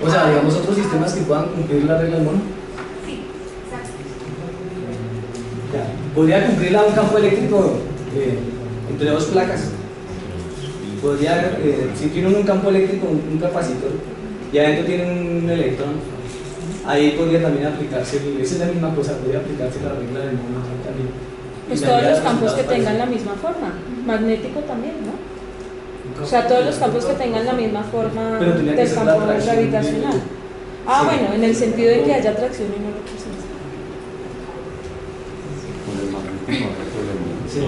O sea, digamos otros sistemas que puedan cumplir la regla del mono. Sí, exacto. Podría cumplirla un campo eléctrico entre dos placas. Podría, si tienen un campo eléctrico, un capacitor, y adentro tienen un electrón, ahí podría también aplicarse, esa es la misma cosa, podría aplicarse la regla del mono también. Pues todos los campos que tengan la misma forma, magnético también, ¿no? O sea, todos los campos que tengan la misma forma del campo gravitacional. Sí. Bueno, en el sentido de que haya atracción y no repulsión. Con el magnetismo no hay problema. Sí.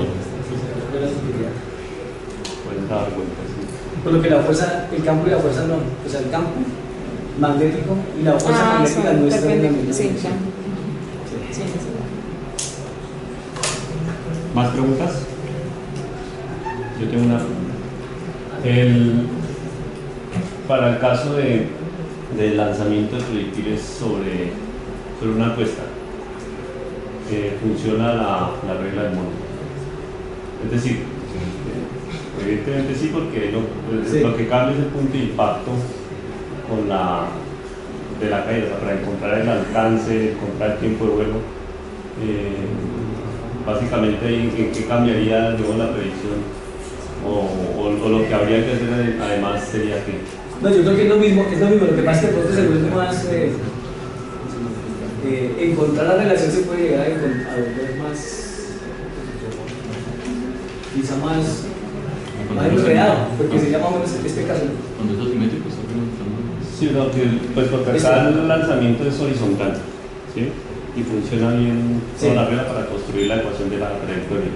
Pueden dar vueltas, sí. Por lo que la fuerza, el campo y la fuerza no, o sea, el campo magnético y la fuerza magnética no están en la misma sí, dirección. Sí, sí. ¿Más preguntas? Yo tengo una. Para el caso de lanzamiento de proyectiles sobre una cuesta, funciona la regla del mono. Es decir, evidentemente sí, porque lo que cambia es el punto de impacto con de la caída, o sea, para encontrar el alcance, encontrar el tiempo de vuelo. Básicamente, ¿en qué cambiaría luego la predicción? O lo que habría que hacer además sería que... No, yo creo que es lo mismo, lo que pasa es que pronto se vuelve más... encontrar la relación se puede llegar a volver más... quizá más enredado, porque se llama más este caso. Cuando es asimétrico está preguntando. Sí, no, pues porque acá el lanzamiento es horizontal, ¿sí? Y funciona bien toda la regla para construir la ecuación de la trayectoria.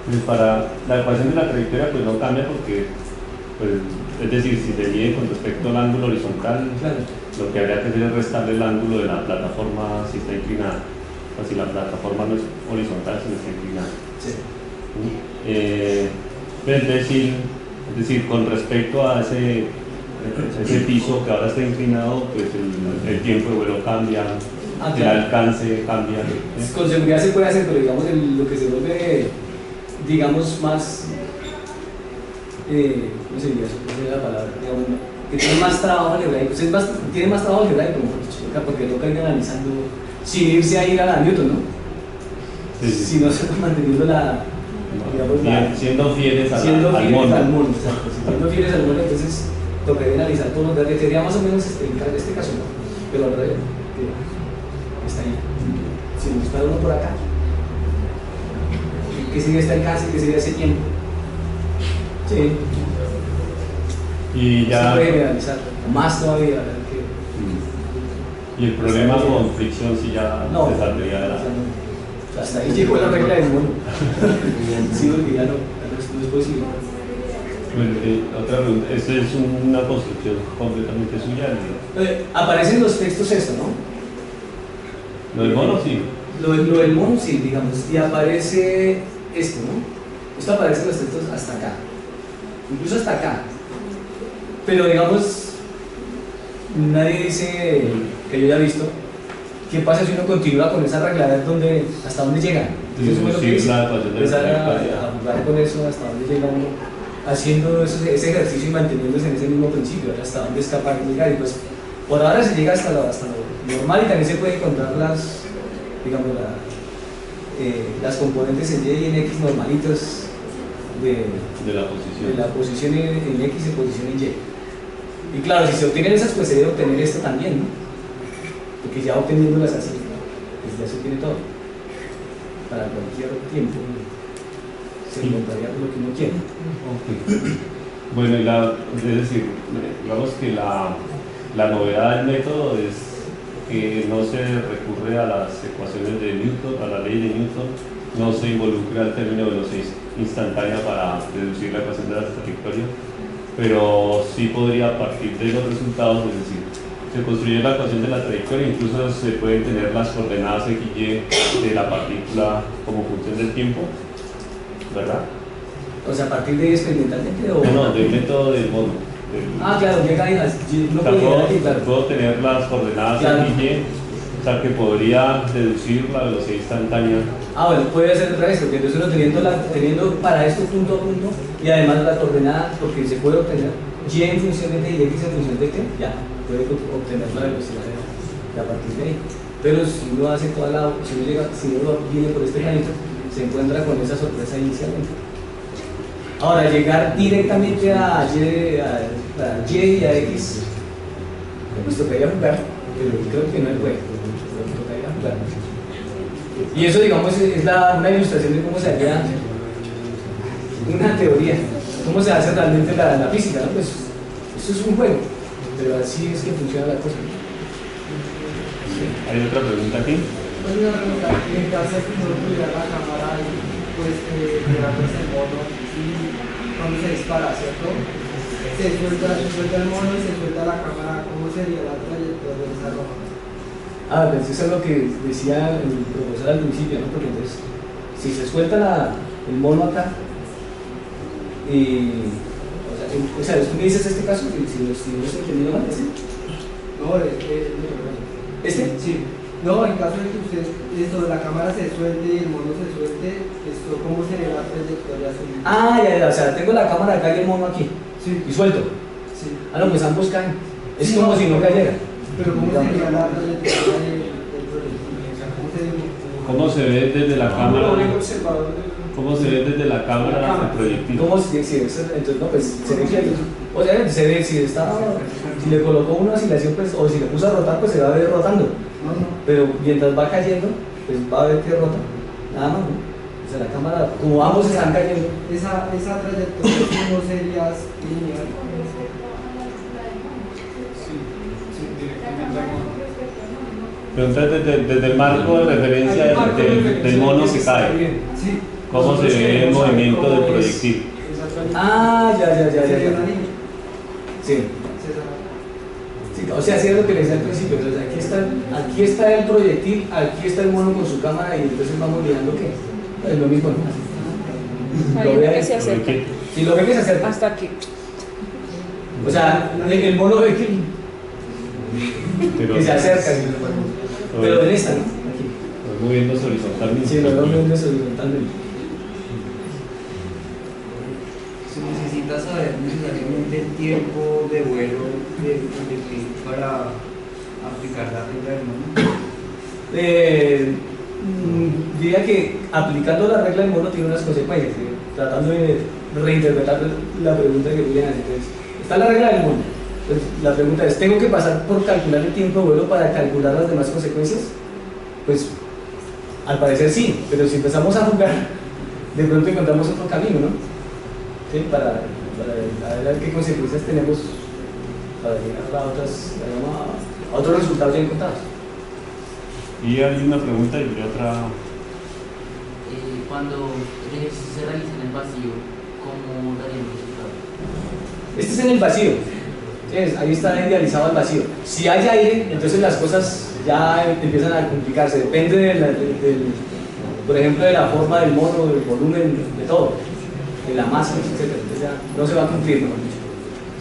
Pues para la ecuación de la trayectoria pues no cambia porque, pues, es decir, si se mide con respecto al ángulo horizontal, lo que habría que hacer es restarle el ángulo de la plataforma si está inclinada. O si la plataforma no es horizontal, sino está inclinada. Sí. Es decir, con respecto a ese piso que ahora está inclinado, pues el tiempo de vuelo cambia, el alcance cambia. Con seguridad se puede hacer, pero digamos lo que se vuelve, digamos, más, ¿cómo se diría eso? ¿Cuál es la palabra? Digamos, que tiene más trabajo algebraico, tiene más trabajo algebraico, porque toca ir analizando, sin irse a ir a la Newton, ¿no? Sí. Sino manteniendo siendo fieles al mono. Exacto. Siendo fieles al mono, entonces tocaría analizar todos los datos, que sería más o menos en este caso, ¿no? Pero al revés, que está ahí. Si nos está uno por acá, ¿qué sería este alcance? ¿Qué sería ese tiempo? Sí. Y ya... Se puede generalizar, más todavía. Y el problema con fricción si ya se saldría de la... Hasta ahí llegó la regla del mono. Sí, porque ya no es posible. Otra pregunta, ¿esto es una construcción completamente suya? Aparecen los textos esto, ¿no? Lo del mono sí. Lo del mono sí, digamos, y aparece esto, ¿no? Esto aparece en los textos hasta acá, incluso hasta acá. Pero digamos, nadie dice, que yo haya visto, ¿qué pasa si uno continúa con esa regla? ¿Hasta dónde llega? Entonces, uno empezar a jugar con eso, hasta dónde llega uno, haciendo ese ejercicio y manteniéndose en ese mismo principio, hasta dónde es capaz de llegar. Y pues, por ahora se llega hasta lo normal y también se puede encontrar las componentes en Y y en X normalitas de la posición en X y posición en Y. Y claro, si se obtienen esas, pues se debe obtener esto también, ¿no? Porque ya obteniéndolas así, pues ya se obtiene todo. Para cualquier tiempo se encontraría lo que uno quiere. Okay. Bueno, es decir, digamos que la novedad del método es que no se recurre a las ecuaciones de Newton, a la ley de Newton, no se involucra el término de velocidad instantánea para deducir la ecuación de la trayectoria, pero sí podría partir de los resultados, es decir, se construye la ecuación de la trayectoria, incluso se pueden tener las coordenadas X y de la partícula como función del tiempo, ¿verdad? O sea, a partir de experimentalmente o... No, del método del mono. Claro, llega ahí, puedo tener las coordenadas X y, o sea que podría deducir la velocidad instantánea. Bueno, puede ser otra vez, porque entonces uno teniendo para esto punto a punto y además la coordenada, porque se puede obtener Y en función de T y X en función de T, ya puede obtener la velocidad a partir de ahí. Pero si uno hace si uno viene por este camino, se encuentra con esa sorpresa inicialmente. Ahora, llegar directamente a Y y a X, pues tocaría jugar, pero creo que no es bueno, tocaría jugar. Y eso, digamos, es una ilustración de cómo se haría una teoría, cómo se hace realmente la física, ¿no? Pues eso es un juego, pero así es que funciona la cosa. ¿Hay otra pregunta aquí? Pues una pregunta, en caso de que uno tuviera la cámara y pues mirándose el mono y cuando se dispara, ¿cierto? Se suelta el mono y se suelta la cámara, ¿cómo sería la trayectoria de esa roja? Pues eso es lo que decía el profesor al principio, ¿no? Porque entonces, si se suelta el mono acá, o sea, tú me dices este caso, si no estoy entendiendo mal, ¿este? No, ¿Este? Sí. No, en caso de que la cámara se suelte y el mono se suelte, ¿cómo sería la trayectoria suya? Ya, o sea, tengo la cámara acá y el mono aquí. Sí. Y suelto. Sí. Pues ambos caen. Es Sí, como si no cayera. Pero ¿cómo sería la trayectoria del proyectil? ¿Cómo se ve desde la cámara? ¿Cómo se ve desde la cámara el proyectil? ¿Cómo entonces, no, pues se ve que, o sea, se ve, si le colocó una oscilación, pues, o si le puso a rotar, pues se va a ver rotando. Pero mientras va cayendo, pues va a ver que rota. Nada más, ¿no? O sea, la cámara, como ambos están cayendo. Esa trayectoria no sería lineal. Pero entonces desde el marco de referencia del mono que cae, ¿cómo se ve el movimiento del proyectil? Ya. Sí. O sea, así es lo que les decía al principio. Entonces, aquí está el proyectil, aquí está el mono con su cámara y entonces vamos mirando que es lo mismo, ¿no? Ahí ve que se acerca. Sí, lo ve que se acerca. Hasta aquí. O sea, el mono ve que se acerca. Pero en esta, ¿no? Aquí. Lo moviéndose horizontalmente. Sí, lo moviéndose horizontalmente. Se necesita saber necesariamente el tiempo de vuelo para aplicar la regla del mono. Diría que aplicando la regla del mono tiene unas consecuencias, tratando de reinterpretar la pregunta que Julián hace. Entonces, está la regla del mono. Entonces, la pregunta es, ¿tengo que pasar por calcular el tiempo de vuelo para calcular las demás consecuencias? Pues, al parecer sí, pero si empezamos a jugar, de pronto encontramos otro camino, ¿no? ¿Sí? Para ver qué consecuencias tenemos para llegar a otros resultados ya encontrados. Y hay una pregunta y otra. Cuando el ejercicio se realiza en el vacío, ¿cómo daríamos resultados? Este es en el vacío. Ahí está idealizado el vacío. Si hay aire, entonces las cosas ya empiezan a complicarse. Depende por ejemplo, de la forma del mono, del volumen, de todo, de la masa, etc. Entonces ya no se va a cumplir, ¿no?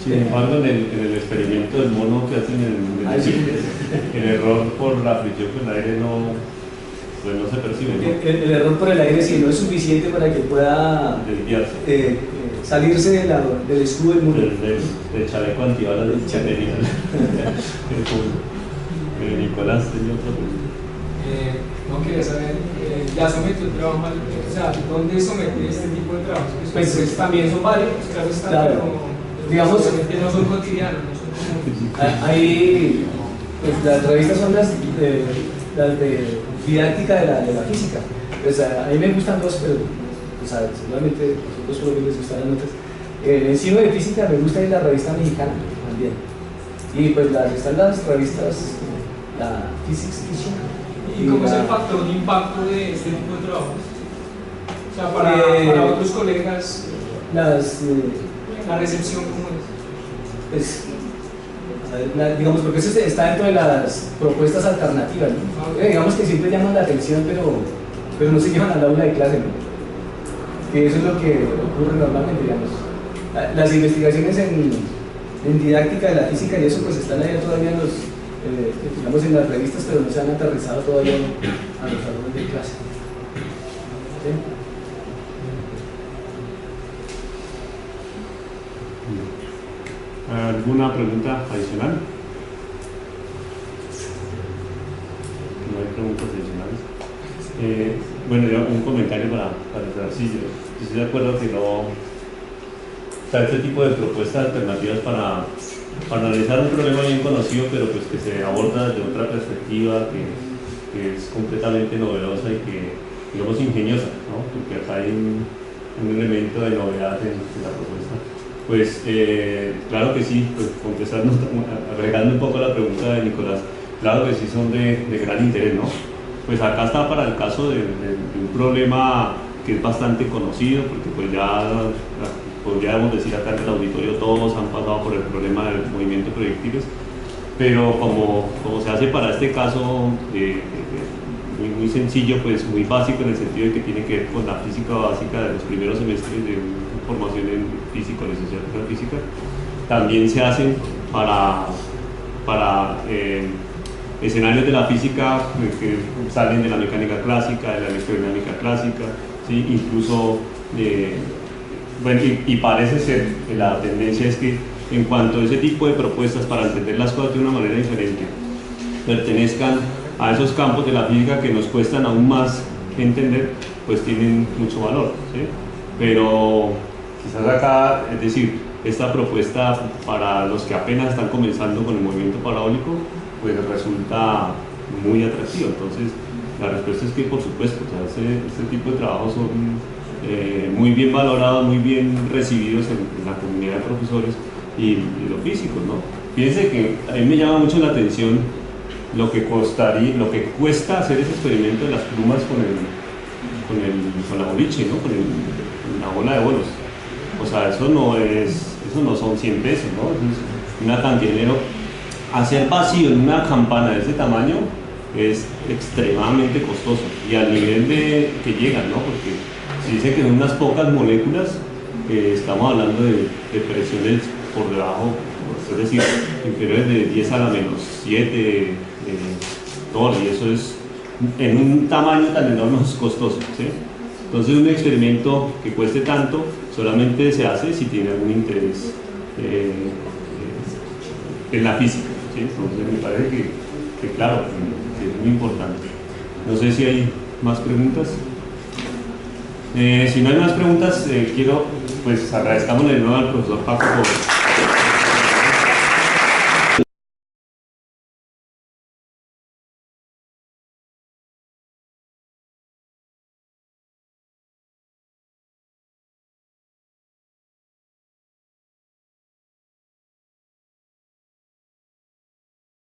Sin embargo, en el experimento del mono que hacen el error por la fricción con el aire no se percibe, ¿no? El error por el aire sí no es suficiente para que pueda desviarse. Salirse del escudo del mundo. Del chaleco antibalas del chatería. Nicolás, tenía otra pregunta. No quería saber, ya sometió el trabajo, o sea, ¿dónde somete este tipo de trabajos? Pues también son varios, claro, pero digamos que no son cotidianos, no son comunes. Ahí, pues las revistas son las de didáctica de la física. Pues a mí me gustan dos, pero seguramente son dos por lo que les gustan las notas. Encima de física me gusta la revista mexicana también. Y pues están las revistas, la Physics Edition. ¿Y cómo es el factor de impacto de este tipo de trabajos? O sea, para otros colegas, la recepción, ¿cómo es? Pues, digamos, porque eso está dentro de las propuestas alternativas, ¿no? Digamos que siempre llaman la atención, pero no se llevan al aula de clase, ¿no? Que eso es lo que ocurre normalmente, digamos. Las investigaciones en didáctica de la física y eso pues están ahí todavía digamos en las revistas, pero no se han aterrizado todavía a los salones de clase. ¿Sí? ¿Alguna pregunta adicional? No hay preguntas adicionales. Bueno, yo un comentario para cerrar. Sí, yo estoy de acuerdo que este tipo de propuestas alternativas para analizar un problema bien conocido, pero pues que se aborda desde otra perspectiva, que es completamente novedosa y que, digamos, ingeniosa, ¿no? Porque acá hay un elemento de novedad en la propuesta. Pues claro que sí, pues contestando, agregando un poco la pregunta de Nicolás, claro que sí son de gran interés, ¿no? Pues acá está para el caso de un problema que es bastante conocido, porque pues ya podríamos decir acá en el auditorio todos han pasado por el problema del movimiento de proyectiles, pero como se hace para este caso muy sencillo, pues muy básico en el sentido de que tiene que ver con la física básica de los primeros semestres de formación en física o licenciatura en física, también se hacen para escenarios de la física que salen de la mecánica clásica, de la electrodinámica clásica, ¿sí? Incluso, bueno, y parece ser que la tendencia es que en cuanto a ese tipo de propuestas para entender las cosas de una manera diferente, pertenezcan a esos campos de la física que nos cuestan aún más entender, pues tienen mucho valor, ¿sí? Pero quizás acá, es decir, esta propuesta para los que apenas están comenzando con el movimiento parabólico, pues resulta muy atractiva. Entonces, la respuesta es que, por supuesto, o sea, este tipo de trabajos son muy bien valorados, muy bien recibidos en la comunidad de profesores y los físicos, ¿no? Fíjense que a mí me llama mucho la atención lo que cuesta hacer ese experimento de las plumas con la boliche, ¿no? Con la bola de bolos. O sea, eso no son 100 pesos, ¿no? Eso es una cantidad de dinero. Hacer vacío en una campana de ese tamaño es extremadamente costoso, y al nivel de que llegan, ¿no? Porque si dicen que son unas pocas moléculas, estamos hablando de presiones por debajo, es decir, inferiores de 10 a la menos 7 Thor, y eso es, en un tamaño tan enorme, es costoso, ¿sí? Entonces, un experimento que cueste tanto solamente se hace si tiene algún interés en la física, ¿sí? Entonces, me parece que claro, que es muy importante. No sé si hay más preguntas. Si no hay más preguntas, quiero, pues, agradezcamos de nuevo al profesor Paco por